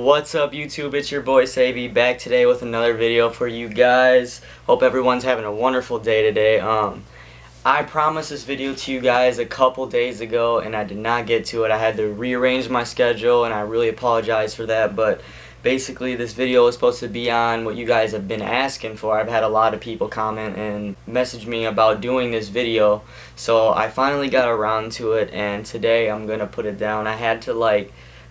What's up YouTube, it's your boy Savy back today with another video for you guys. Hope everyone's having a wonderful day today. I promised this video to you guys a couple days ago and I did not get to it. I had to rearrange my schedule and I really apologize for that, but basically this video is supposed to be on what you guys have been asking for. I've had a lot of people comment and message me about doing this video, so I finally got around to it and today I'm gonna put it down. I had to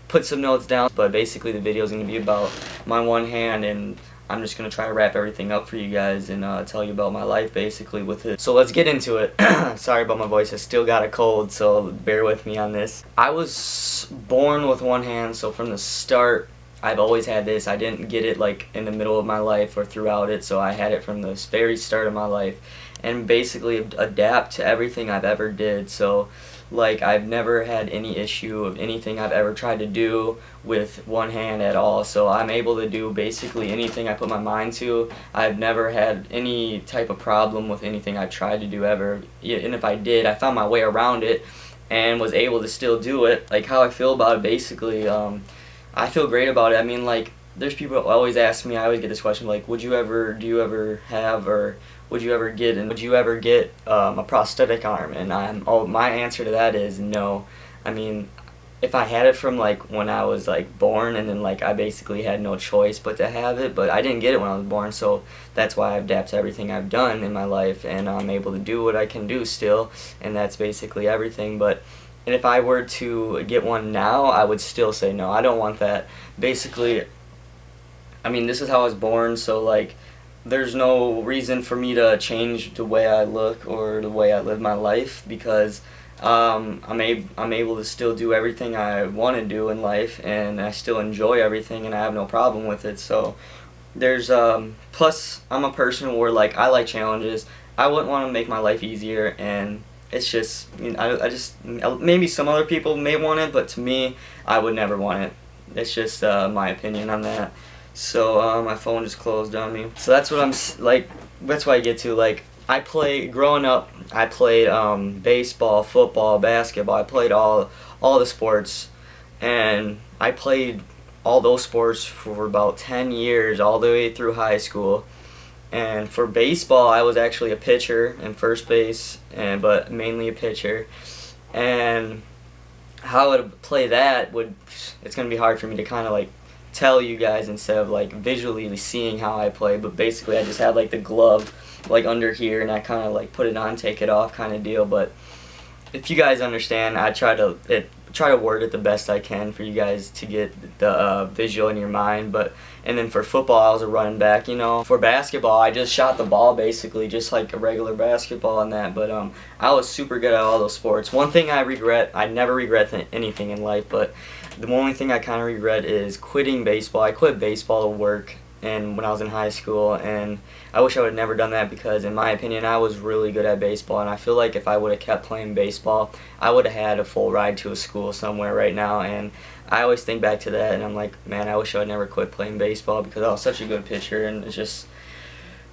put some notes down, but basically the video is going to be about my one hand, and I'm just going to try to wrap everything up for you guys and tell you about my life basically with it. So let's get into it. Sorry about my voice, I still got a cold, so bear with me on this. I was born with one hand, so from the start I've always had this. I didn't get it like in the middle of my life or throughout it, so I had it from the very start of my life and basically adapt to everything I've ever did. So I've never had any issue of anything I've ever tried to do with one hand at all. So I'm able to do basically anything I put my mind to. I've never had any type of problem with anything I've tried to do ever. And if I did, I found my way around it and was able to still do it. Like how I feel about it basically, I feel great about it. I mean, there's people who always ask me, I always get this question like, do you ever have, or would you ever get a prosthetic arm? And my answer to that is no. I mean, if I had it from when I was born, and then I basically had no choice but to have it, but I didn't get it when I was born, so that's why I've adapted to everything I've done in my life, and I'm able to do what I can do still, and that's basically everything. And if I were to get one now, I would still say no, I don't want that. Basically, I mean, this is how I was born, so there's no reason for me to change the way I look or the way I live my life, because I'm able to still do everything I want to do in life, and I still enjoy everything, and I have no problem with it. So there's plus I'm a person where I like challenges. I wouldn't want to make my life easier, and it's just, I just, maybe some other people may want it, but to me, I would never want it. It's just my opinion on that. So my phone just closed on me. So that's what that's what I get to. Growing up, I played baseball, football, basketball. I played all the sports, and I played all those sports for about 10 years, all the way through high school. And for baseball, I was actually a pitcher and first base, but mainly a pitcher. And how I would play that it's going to be hard for me to kind of tell you guys instead of visually seeing how I play. But basically I just had the glove under here, and I kind of put it on, take it off kind of deal. But if you guys understand, I try to word it the best I can for you guys to get the visual in your mind. And then for football, I was a running back, For basketball, I just shot the ball basically, just like a regular basketball and that. But I was super good at all those sports. One thing I never regret anything in life, but the only thing I kind of regret is quitting baseball. I quit baseball to work and when I was in high school, and I wish I would have never done that, because in my opinion I was really good at baseball, and I feel like if I would have kept playing baseball, I would have had a full ride to a school somewhere right now. And I always think back to that and I'm like, man, I wish I would never quit playing baseball, because I was such a good pitcher, and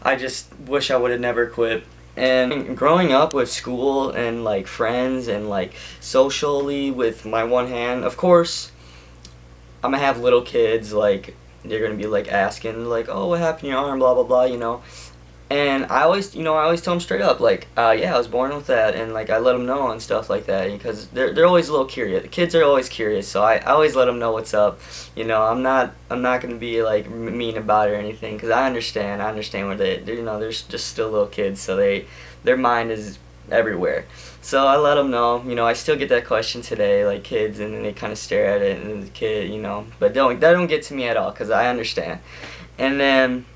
I just wish I would have never quit. And growing up with school and friends and socially with my one hand, of course I'm gonna have little kids they're gonna be asking oh, what happened to your arm, blah blah blah, and I always tell them straight up yeah, I was born with that, and I let them know and stuff like that, because they're always a little curious. The kids are always curious, so I always let them know what's up. I'm not gonna be mean about it or anything, because I understand where they're just still little kids, so their mind is everywhere. So I let them know. I still get that question today, kids, and then they kind of stare at it, and the kid, but that don't get to me at all, because I understand. And then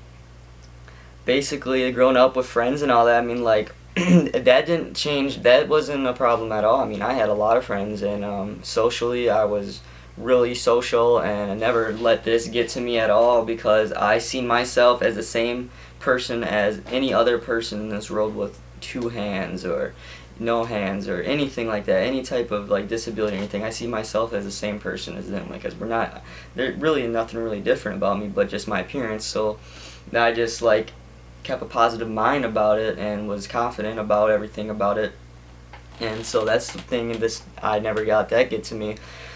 basically growing up with friends and all that, I mean that didn't change. That wasn't a problem at all. I mean, I had a lot of friends, and socially I was really social, and I never let this get to me at all, because I see myself as the same person as any other person in this world with two hands or no hands or anything like that, any type of disability or anything. I see myself as the same person as them, because there's really nothing really different about me but just my appearance. So I just kept a positive mind about it and was confident about everything about it. And so that's the thing, I never got that get to me.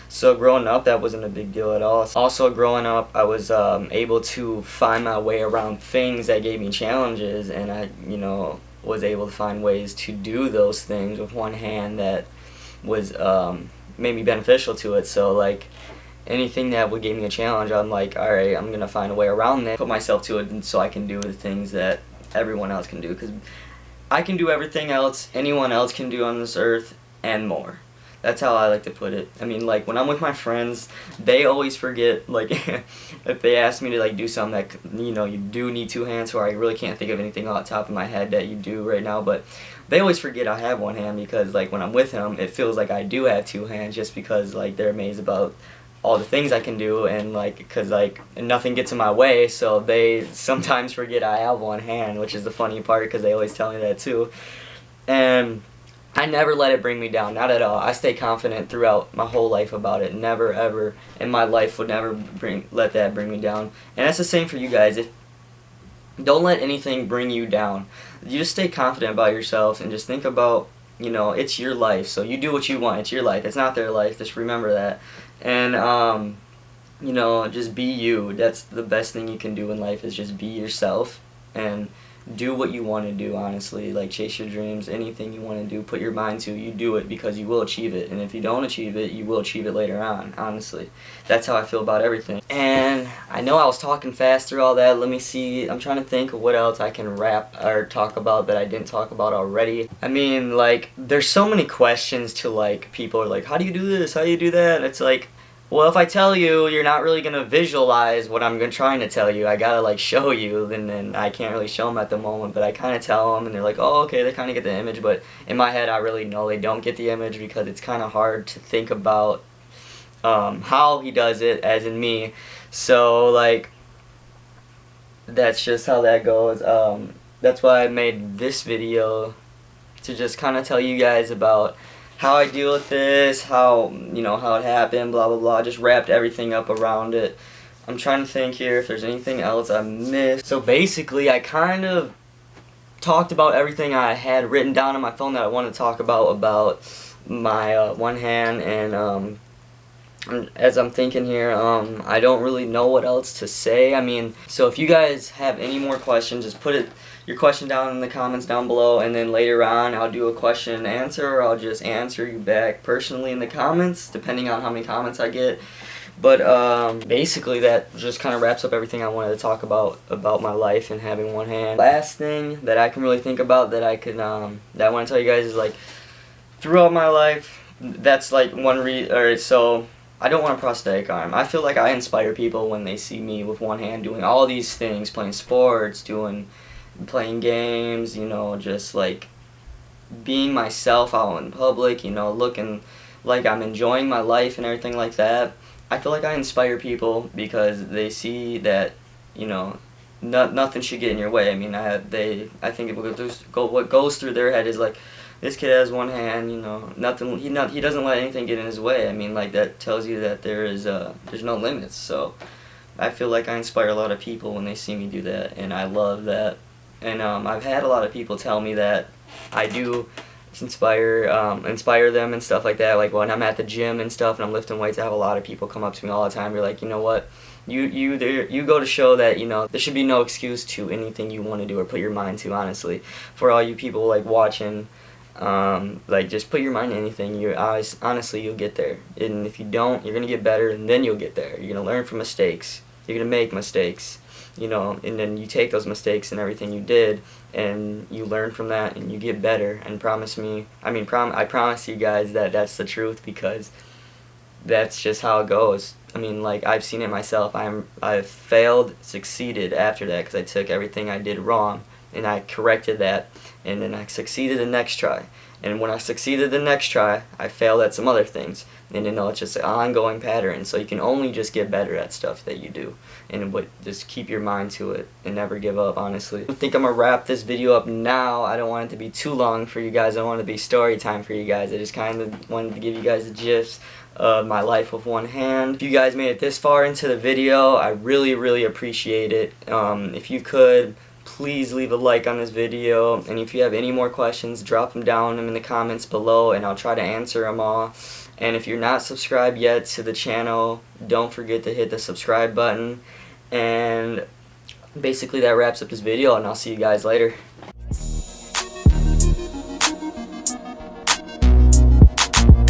So growing up, that wasn't a big deal at all. Also growing up, I was able to find my way around things that gave me challenges, and I, was able to find ways to do those things with one hand that was made me beneficial to it. So like anything that would give me a challenge, I'm like, alright, I'm gonna find a way around that, put myself to it, and so I can do the things that everyone else can do, because I can do everything else anyone else can do on this earth and more. That's how I like to put it. I mean, like, when I'm with my friends, they always forget, like, if they ask me to, like, do something that, you do need two hands for, I really can't think of anything off the top of my head that you do right now, but they always forget I have one hand, because, like, when I'm with them, it feels like I do have two hands, just because, like, they're amazed about all the things I can do, and, like, because, like, nothing gets in my way, so they sometimes forget I have one hand, which is the funny part, because they always tell me that, too. And I never let it bring me down, not at all. I stay confident throughout my whole life about it. Never, ever in my life would never let that bring me down. And that's the same for you guys. Don't let anything bring you down. You just stay confident about yourself and just think about, it's your life. So you do what you want. It's your life. It's not their life. Just remember that. And, just be you. That's the best thing you can do in life, is just be yourself and do what you want to do, honestly. Like, chase your dreams, anything you want to do, put your mind to, you do it, because you will achieve it. And if you don't achieve it, you will achieve it later on, honestly. That's how I feel about everything. And I know I was talking fast through all that. Let me see. I'm trying to think of what else I can rap or talk about that I didn't talk about already. I mean, like, there's so many questions to, like, people are like, how do you do this? How do you do that? And it's like, well, if I tell you, you're not really going to visualize what I'm trying to tell you. I gotta, like, show you, and then I can't really show them at the moment, but I kind of tell them, and they're like, oh, okay, they kind of get the image, but in my head, I really know they don't get the image, because it's kind of hard to think about how he does it, as in me. So, like, that's just how that goes. That's why I made this video, to just kind of tell you guys about how I deal with this, how it happened, blah blah blah. Just wrapped everything up around it. I'm trying to think here if there's anything else I missed. So basically, I kind of talked about everything I had written down on my phone that I wanted to talk about my one hand, and as I'm thinking here, I don't really know what else to say. I mean, so if you guys have any more questions, just put your question down in the comments down below, and then later on I'll do a question and answer, or I'll just answer you back personally in the comments, depending on how many comments I get. But basically that just kind of wraps up everything I wanted to talk about my life and having one hand. Last thing that I can really think about that I could that I want to tell you guys is, like, throughout my life, that's like so I don't want a prosthetic arm. I feel like I inspire people when they see me with one hand doing all these things, playing sports, playing games, just like being myself out in public, looking like I'm enjoying my life and everything like that. I feel like I inspire people because they see that, nothing should get in your way. I mean, I think what goes through their head is like, this kid has one hand, nothing. He doesn't let anything get in his way. I mean, like, that tells you that there's no limits. So I feel like I inspire a lot of people when they see me do that, and I love that. And I've had a lot of people tell me that I do inspire them and stuff like that. Like, when I'm at the gym and stuff and I'm lifting weights, I have a lot of people come up to me all the time. You're like, you know what? You go to show that, there should be no excuse to anything you want to do or put your mind to, honestly. For all you people, like, watching, like, just put your mind to anything. Honestly, you'll get there. And if you don't, you're going to get better, and then you'll get there. You're going to learn from mistakes. You're going to make mistakes, and then you take those mistakes and everything you did, and you learn from that, and you get better. And I promise you guys that that's the truth, because that's just how it goes. I mean, like, I've seen it myself. I've failed, succeeded after that, because I took everything I did wrong, and I corrected that, and then I succeeded the next try. And when I succeeded the next try, I failed at some other things. And it's just an ongoing pattern. So you can only just get better at stuff that you do. And just keep your mind to it and never give up, honestly. I think I'm going to wrap this video up now. I don't want it to be too long for you guys. I don't want it to be story time for you guys. I just kind of wanted to give you guys the gist of my life with one hand. If you guys made it this far into the video, I really, really appreciate it. If you could, please leave a like on this video, and if you have any more questions, drop them down in the comments below, and I'll try to answer them all. And if you're not subscribed yet to the channel, don't forget to hit the subscribe button. And basically that wraps up this video, and I'll see you guys later.